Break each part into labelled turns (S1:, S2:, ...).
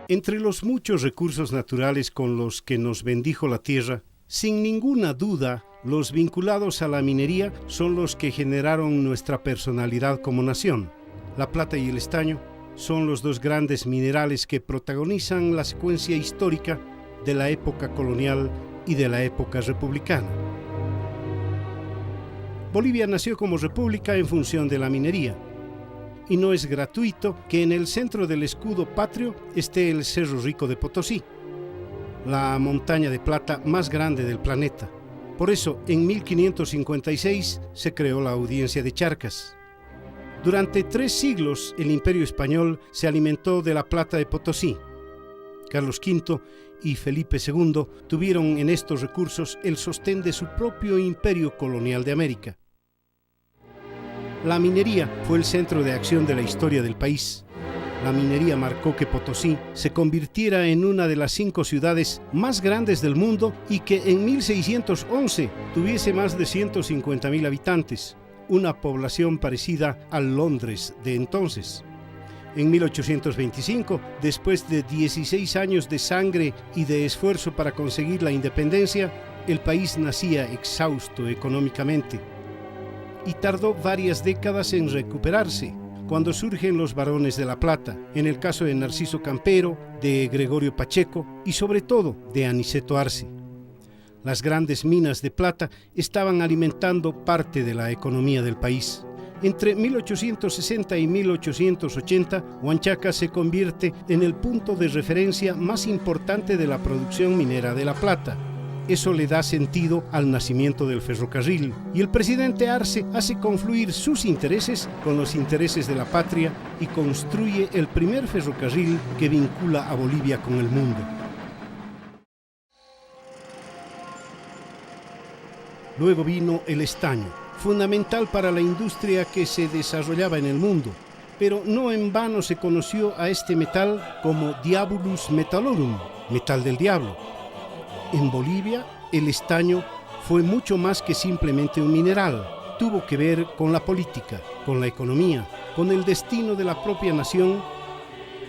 S1: Entre los muchos recursos naturales con los que nos bendijo la tierra, sin ninguna duda, los vinculados a la minería son los que generaron nuestra personalidad como nación. La plata y el estaño son los dos grandes minerales que protagonizan la secuencia histórica de la época colonial y de la época republicana. Bolivia nació como república en función de la minería, y no es gratuito que en el centro del escudo patrio esté el Cerro Rico de Potosí, la montaña de plata más grande del planeta. Por eso, en 1556 se creó la Audiencia de Charcas. Durante 3 siglos, el Imperio Español se alimentó de la plata de Potosí. Carlos V y Felipe II tuvieron en estos recursos el sostén de su propio imperio colonial de América. La minería fue el centro de acción de la historia del país. La minería marcó que Potosí se convirtiera en una de las 5 ciudades más grandes del mundo y que en 1611 tuviese más de 150,000 habitantes, una población parecida al Londres de entonces. En 1825, después de 16 años de sangre y de esfuerzo para conseguir la independencia, el país nacía exhausto económicamente y tardó varias décadas en recuperarse, cuando surgen los varones de la plata, en el caso de Narciso Campero, de Gregorio Pacheco y sobre todo de Aniceto Arce. Las grandes minas de plata estaban alimentando parte de la economía del país. Entre 1860 y 1880, Huanchaca se convierte en el punto de referencia más importante de la producción minera de la plata. Eso le da sentido al nacimiento del ferrocarril, y el presidente Arce hace confluir sus intereses con los intereses de la patria y construye el primer ferrocarril que vincula a Bolivia con el mundo. Luego vino el estaño, fundamental para la industria que se desarrollaba en el mundo, pero no en vano se conoció a este metal como Diabolus Metallorum, metal del diablo. En Bolivia, el estaño fue mucho más que simplemente un mineral. Tuvo que ver con la política, con la economía, con el destino de la propia nación,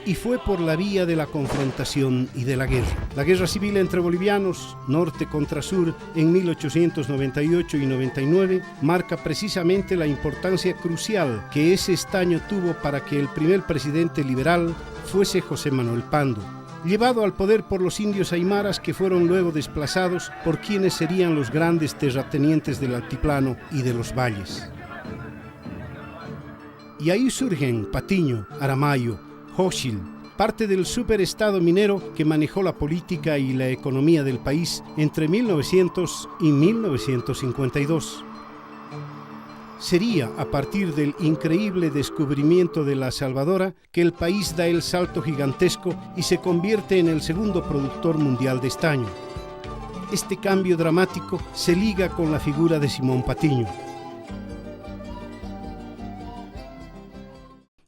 S1: y fue por la vía de la confrontación y de la guerra. La guerra civil entre bolivianos, norte contra sur, en 1898 y 99, marca precisamente la importancia crucial que ese estaño tuvo para que el primer presidente liberal fuese José Manuel Pando, llevado al poder por los indios aymaras que fueron luego desplazados por quienes serían los grandes terratenientes del altiplano y de los valles. Y ahí surgen Patiño, Aramayo, Xochitl, parte del superestado minero que manejó la política y la economía del país entre 1900 y 1952. Sería a partir del increíble descubrimiento de la Salvadora que el país da el salto gigantesco y se convierte en el segundo productor mundial de estaño. Este cambio dramático se liga con la figura de Simón Patiño.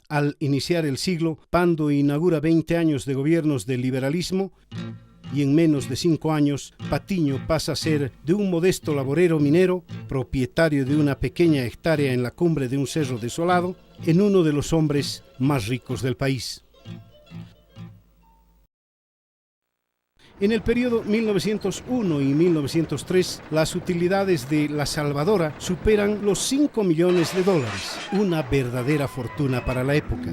S1: Al iniciar el siglo, Pando inaugura 20 años de gobiernos del liberalismo, y en menos de 5 años, Patiño pasa a ser de un modesto laborero minero, propietario de una pequeña hectárea en la cumbre de un cerro desolado, en uno de los hombres más ricos del país. En el periodo 1901 y 1903, las utilidades de La Salvadora superan los $5 millones, una verdadera fortuna para la época.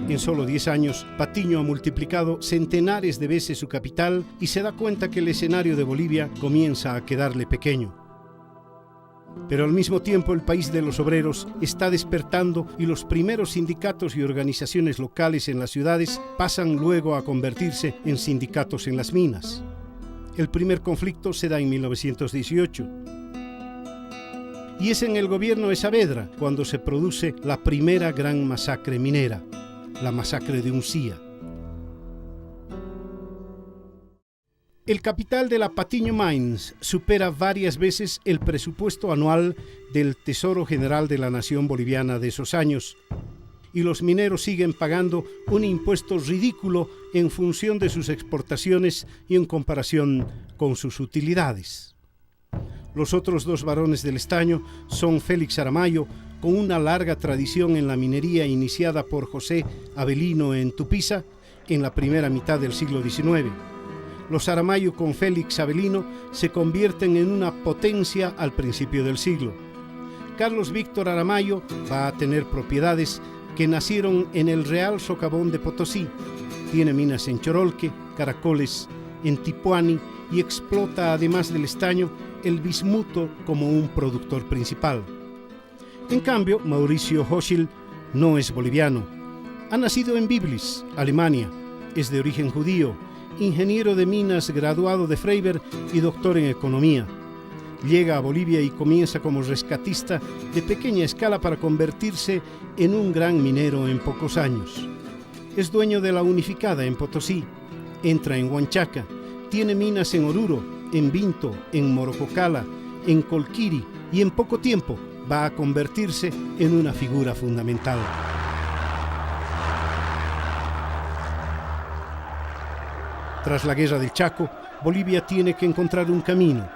S1: En solo 10 años, Patiño ha multiplicado centenares de veces su capital y se da cuenta que el escenario de Bolivia comienza a quedarle pequeño. Pero al mismo tiempo el país de los obreros está despertando y los primeros sindicatos y organizaciones locales en las ciudades pasan luego a convertirse en sindicatos en las minas. El primer conflicto se da en 1918. Y es en el gobierno de Saavedra cuando se produce la primera gran masacre minera, la masacre de Uncía. El capital de la Patiño Mines supera varias veces el presupuesto anual del Tesoro General de la Nación Boliviana de esos años, y los mineros siguen pagando un impuesto ridículo en función de sus exportaciones y en comparación con sus utilidades. Los otros 2 varones del estaño son Félix Aramayo, con una larga tradición en la minería iniciada por José Avelino en Tupiza, en la primera mitad del siglo XIX. Los Aramayo con Félix Avelino se convierten en una potencia al principio del siglo. Carlos Víctor Aramayo va a tener propiedades que nacieron en el Real Socavón de Potosí. Tiene minas en Chorolque, Caracoles, en Tipuani y explota, además del estaño, el bismuto como un productor principal. En cambio, Mauricio Hochschild no es boliviano. Ha nacido en Biblis, Alemania. Es de origen judío, ingeniero de minas graduado de Freiberg y doctor en economía. Llega a Bolivia y comienza como rescatista de pequeña escala para convertirse en un gran minero en pocos años. Es dueño de la Unificada en Potosí, entra en Huanchaca, tiene minas en Oruro, en Vinto, en Morococala, en Colquiri y en poco tiempo va a convertirse en una figura fundamental. Tras la Guerra del Chaco, Bolivia tiene que encontrar un camino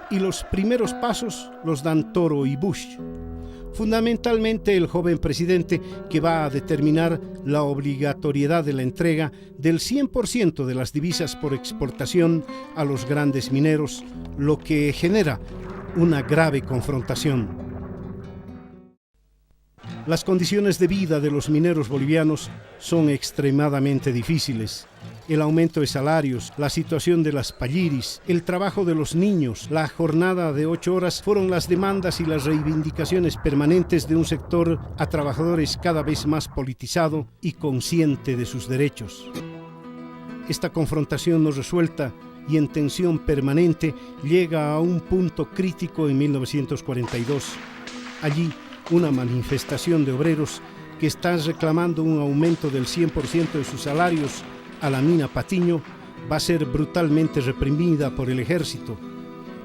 S1: y los primeros pasos los dan Toro y Bush. Fundamentalmente el joven presidente que va a determinar la obligatoriedad de la entrega del 100% de las divisas por exportación a los grandes mineros, lo que genera una grave confrontación. Las condiciones de vida de los mineros bolivianos son extremadamente difíciles. El aumento de salarios, la situación de las palliris, el trabajo de los niños, la jornada de 8 horas fueron las demandas y las reivindicaciones permanentes de un sector a trabajadores cada vez más politizado y consciente de sus derechos. Esta confrontación no resuelta y en tensión permanente llega a un punto crítico en 1942. Allí, una manifestación de obreros que están reclamando un aumento del 100% de sus salarios a la mina Patiño va a ser brutalmente reprimida por el ejército.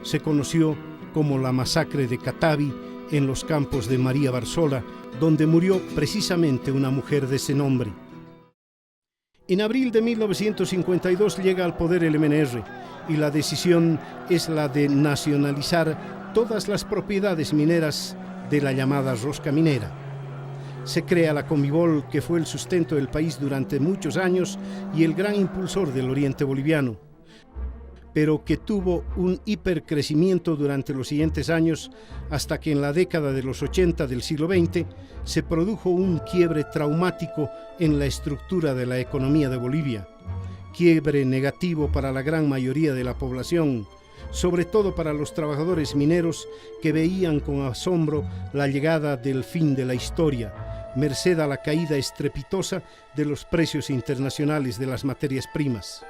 S1: Se conoció como la masacre de Catavi en los campos de María Barzola, donde murió precisamente una mujer de ese nombre. En abril de 1952 llega al poder el MNR y la decisión es la de nacionalizar todas las propiedades mineras de la llamada rosca minera. Se crea la Comibol, que fue el sustento del país durante muchos años y el gran impulsor del oriente boliviano, pero que tuvo un hipercrecimiento durante los siguientes años hasta que en la década de los 80 del siglo XX se produjo un quiebre traumático en la estructura de la economía de Bolivia. Quiebre negativo para la gran mayoría de la población, sobre todo para los trabajadores mineros que veían con asombro la llegada del fin de la historia, merced a la caída estrepitosa de los precios internacionales de las materias primas.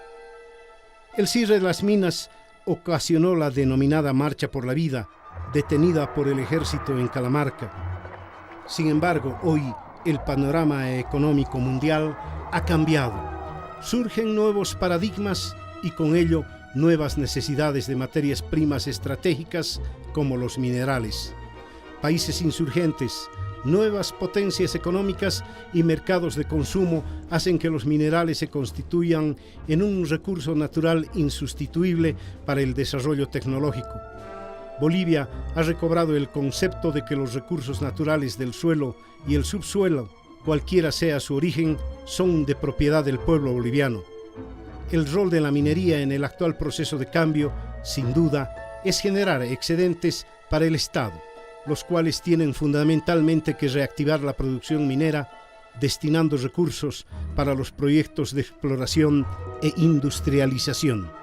S1: El cierre de las minas ocasionó la denominada Marcha por la Vida, detenida por el ejército en Calamarca. Sin embargo, hoy el panorama económico mundial ha cambiado. Surgen nuevos paradigmas y con ello nuevas necesidades de materias primas estratégicas como los minerales. Países insurgentes, nuevas potencias económicas y mercados de consumo hacen que los minerales se constituyan en un recurso natural insustituible para el desarrollo tecnológico. Bolivia ha recobrado el concepto de que los recursos naturales del suelo y el subsuelo, cualquiera sea su origen, son de propiedad del pueblo boliviano. El rol de la minería en el actual proceso de cambio, sin duda, es generar excedentes para el Estado, los cuales tienen fundamentalmente que reactivar la producción minera, destinando recursos para los proyectos de exploración e industrialización.